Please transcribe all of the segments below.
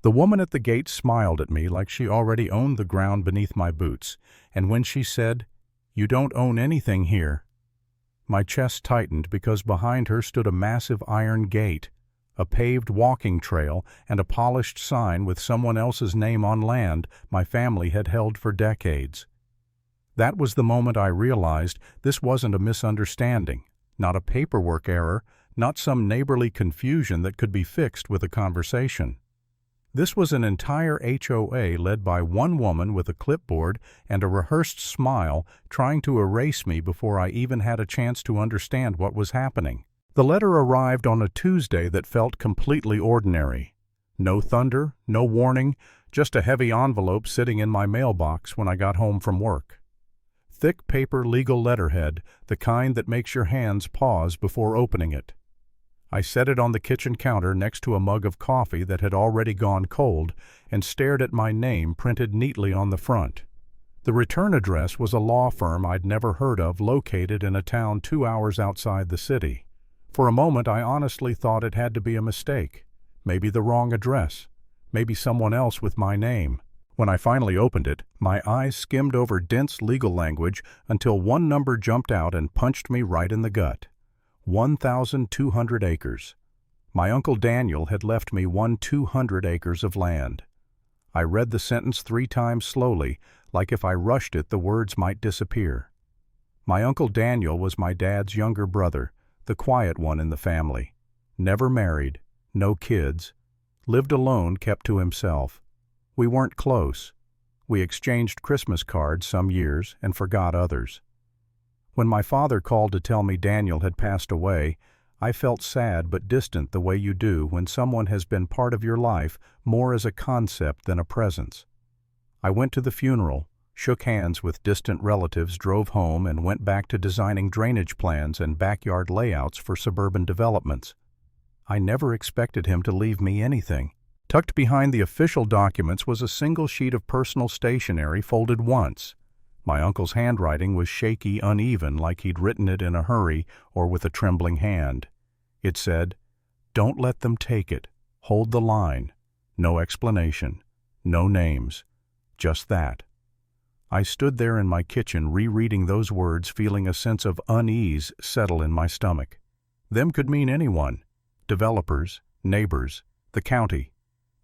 The woman at the gate smiled at me like she already owned the ground beneath my boots, and when she said, "You don't own anything here," my chest tightened because behind her stood a massive iron gate, a paved walking trail, and a polished sign with someone else's name on land my family had held for decades. That was the moment I realized this wasn't a misunderstanding, not a paperwork error, not some neighborly confusion that could be fixed with a conversation. This was an entire HOA led by one woman with a clipboard and a rehearsed smile trying to erase me before I even had a chance to understand what was happening. The letter arrived on a Tuesday that felt completely ordinary. No thunder, no warning, just a heavy envelope sitting in my mailbox when I got home from work. Thick paper legal letterhead, the kind that makes your hands pause before opening it. I set it on the kitchen counter next to a mug of coffee that had already gone cold and stared at my name printed neatly on the front. The return address was a law firm I'd never heard of located in a town 2 hours outside the city. For a moment I honestly thought it had to be a mistake, maybe the wrong address, maybe someone else with my name. When I finally opened it, my eyes skimmed over dense legal language until one number jumped out and punched me right in the gut. 1,200 acres. My Uncle Daniel had left me 1,200 acres of land. I read the sentence 3 times slowly, like if I rushed it the words might disappear. My Uncle Daniel was my dad's younger brother, the quiet one in the family. Never married, no kids, lived alone, kept to himself. We weren't close. We exchanged Christmas cards some years and forgot others. When my father called to tell me Daniel had passed away, I felt sad but distant the way you do when someone has been part of your life more as a concept than a presence. I went to the funeral, shook hands with distant relatives, drove home, and went back to designing drainage plans and backyard layouts for suburban developments. I never expected him to leave me anything. Tucked behind the official documents was a single sheet of personal stationery folded once. My uncle's handwriting was shaky, uneven, like he'd written it in a hurry or with a trembling hand. It said, "Don't let them take it. Hold the line." No explanation. No names. Just that. I stood there in my kitchen rereading those words, feeling a sense of unease settle in my stomach. Them could mean anyone. Developers, neighbors, the county.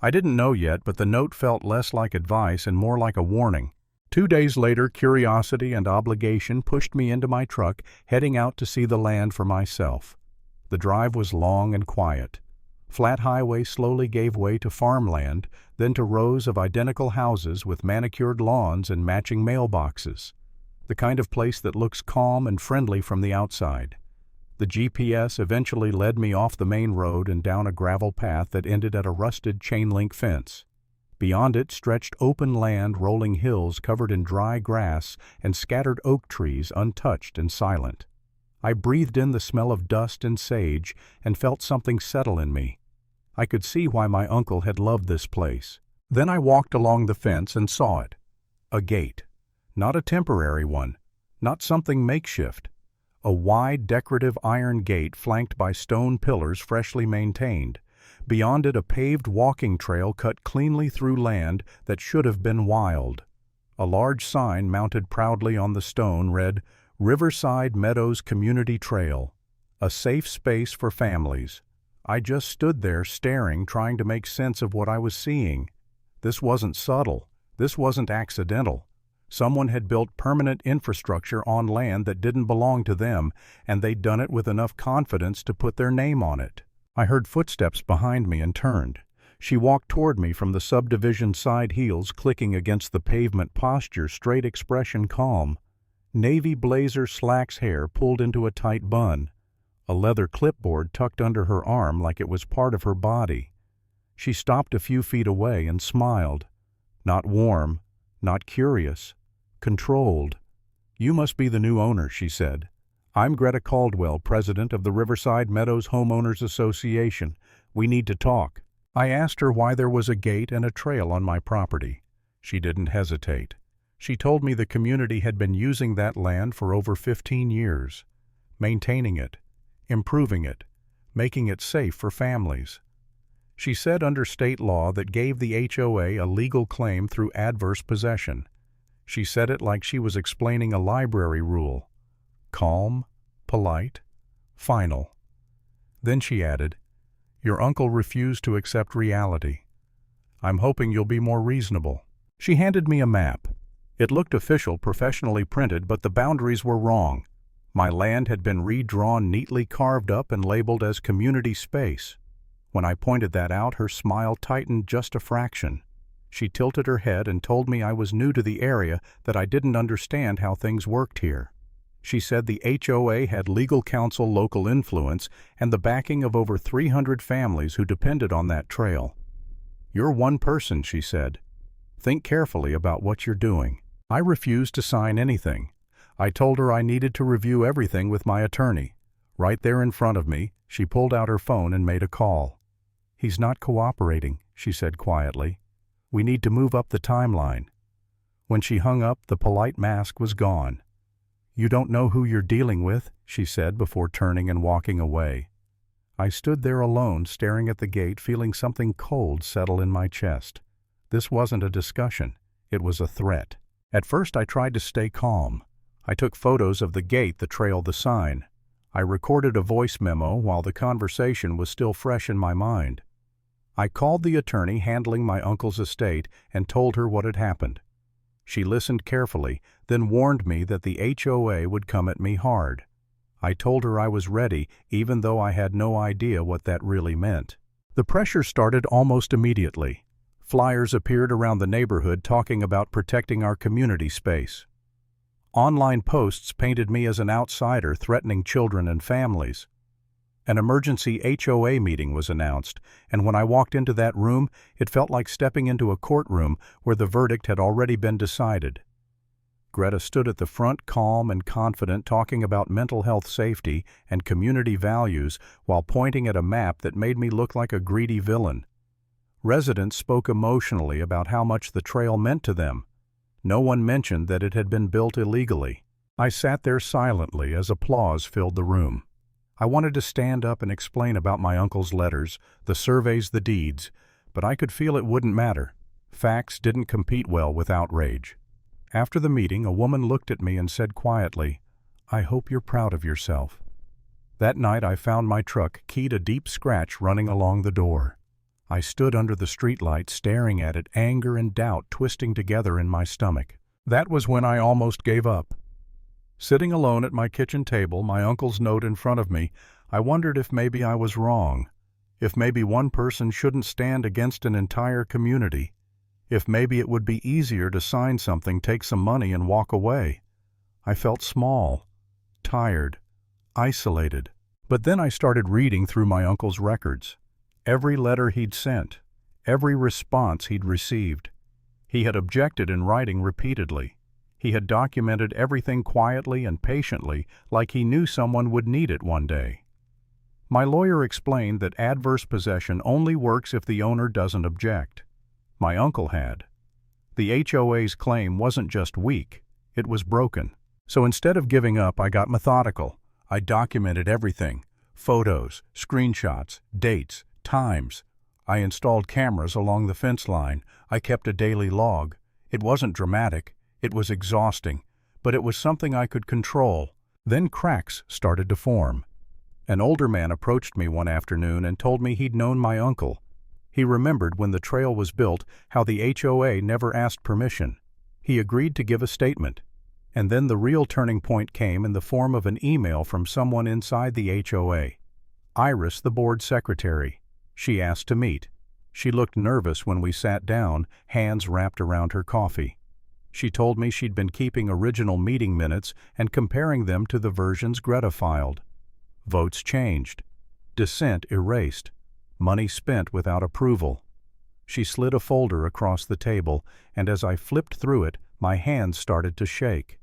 I didn't know yet, but the note felt less like advice and more like a warning. 2 days later, curiosity and obligation pushed me into my truck, heading out to see the land for myself. The drive was long and quiet. Flat highway slowly gave way to farmland, then to rows of identical houses with manicured lawns and matching mailboxes. The kind of place that looks calm and friendly from the outside. The GPS eventually led me off the main road and down a gravel path that ended at a rusted chain-link fence. Beyond it stretched open land, rolling hills covered in dry grass and scattered oak trees untouched and silent. I breathed in the smell of dust and sage and felt something settle in me. I could see why my uncle had loved this place. Then I walked along the fence and saw it. A gate. Not a temporary one. Not something makeshift. A wide, decorative iron gate flanked by stone pillars freshly maintained. Beyond it a paved walking trail cut cleanly through land that should have been wild. A large sign mounted proudly on the stone read, "Riverside Meadows Community Trail. A safe space for families." I just stood there staring, trying to make sense of what I was seeing. This wasn't subtle. This wasn't accidental. Someone had built permanent infrastructure on land that didn't belong to them, and they'd done it with enough confidence to put their name on it. I heard footsteps behind me and turned. She walked toward me from the subdivision side heels clicking against the pavement, posture straight, expression calm. Navy blazer slacks hair pulled into a tight bun. A leather clipboard tucked under her arm like it was part of her body. She stopped a few feet away and smiled. Not warm, not curious, controlled. "You must be the new owner," she said. "I'm Greta Caldwell, president of the Riverside Meadows Homeowners Association. We need to talk." I asked her why there was a gate and a trail on my property. She didn't hesitate. She told me the community had been using that land for over 15 years, maintaining it, improving it, making it safe for families. She said under state law that gave the HOA a legal claim through adverse possession. She said it like she was explaining a library rule. Calm, polite, final. Then she added, "Your uncle refused to accept reality. I'm hoping you'll be more reasonable." She handed me a map. It looked official, professionally printed, but the boundaries were wrong. My land had been redrawn, neatly carved up and labeled as community space. When I pointed that out, her smile tightened just a fraction. She tilted her head and told me I was new to the area, that I didn't understand how things worked here. She said the HOA had legal counsel, local influence, and the backing of over 300 families who depended on that trail. "You're one person," she said. "Think carefully about what you're doing." I refused to sign anything. I told her I needed to review everything with my attorney. Right there in front of me, she pulled out her phone and made a call. "He's not cooperating," she said quietly. "We need to move up the timeline." When she hung up, the polite mask was gone. "You don't know who you're dealing with," she said before turning and walking away. I stood there alone, staring at the gate, feeling something cold settle in my chest. This wasn't a discussion. It was a threat. At first I tried to stay calm. I took photos of the gate that trailed the sign. I recorded a voice memo while the conversation was still fresh in my mind. I called the attorney handling my uncle's estate and told her what had happened. She listened carefully, then warned me that the HOA would come at me hard. I told her I was ready, even though I had no idea what that really meant. The pressure started almost immediately. Flyers appeared around the neighborhood talking about protecting our community space. Online posts painted me as an outsider threatening children and families. An emergency HOA meeting was announced, and when I walked into that room, it felt like stepping into a courtroom where the verdict had already been decided. Greta stood at the front, calm and confident, talking about mental health safety and community values while pointing at a map that made me look like a greedy villain. Residents spoke emotionally about how much the trail meant to them. No one mentioned that it had been built illegally. I sat there silently as applause filled the room. I wanted to stand up and explain about my uncle's letters, the surveys, the deeds, but I could feel it wouldn't matter. Facts didn't compete well with outrage. After the meeting, a woman looked at me and said quietly, "I hope you're proud of yourself." That night I found my truck keyed, a deep scratch running along the door. I stood under the streetlight staring at it, anger and doubt twisting together in my stomach. That was when I almost gave up. Sitting alone at my kitchen table, my uncle's note in front of me, I wondered if maybe I was wrong. If maybe one person shouldn't stand against an entire community. If maybe it would be easier to sign something, take some money, and walk away. I felt small, tired, isolated. But then I started reading through my uncle's records. Every letter he'd sent, every response he'd received. He had objected in writing repeatedly. He had documented everything quietly and patiently, like he knew someone would need it one day. My lawyer explained that adverse possession only works if the owner doesn't object. My uncle had. The HOA's claim wasn't just weak, it was broken. So instead of giving up, I got methodical. I documented everything: photos, screenshots, dates, times. I installed cameras along the fence line. I kept a daily log. It wasn't dramatic. It was exhausting, but it was something I could control. Then cracks started to form. An older man approached me one afternoon and told me he'd known my uncle. He remembered when the trail was built how the HOA never asked permission. He agreed to give a statement. And then the real turning point came in the form of an email from someone inside the HOA. Iris, the board secretary. She asked to meet. She looked nervous when we sat down, hands wrapped around her coffee. She told me she'd been keeping original meeting minutes and comparing them to the versions Greta filed. Votes changed. Dissent erased. Money spent without approval. She slid a folder across the table, and as I flipped through it, my hands started to shake.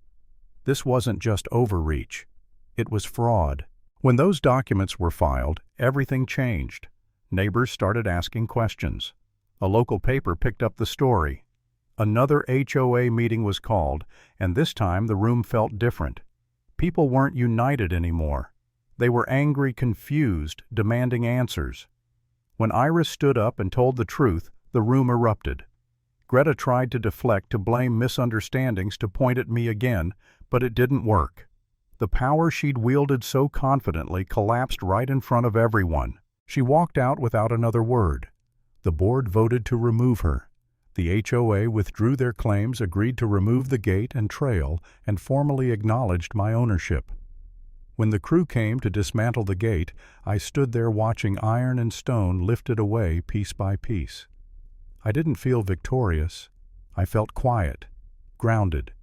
This wasn't just overreach. It was fraud. When those documents were filed, everything changed. Neighbors started asking questions. A local paper picked up the story. Another HOA meeting was called, and this time the room felt different. People weren't united anymore. They were angry, confused, demanding answers. When Iris stood up and told the truth, the room erupted. Greta tried to deflect, to blame misunderstandings, to point at me again, but it didn't work. The power she'd wielded so confidently collapsed right in front of everyone. She walked out without another word. The board voted to remove her. The HOA withdrew their claims, agreed to remove the gate and trail, and formally acknowledged my ownership. When the crew came to dismantle the gate, I stood there watching iron and stone lifted away piece by piece. I didn't feel victorious. I felt quiet, grounded,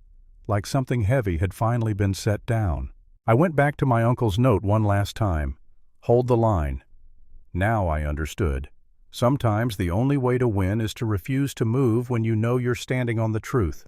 like something heavy had finally been set down. I went back to my uncle's note one last time. Hold the line. Now I understood. Sometimes the only way to win is to refuse to move when you know you're standing on the truth.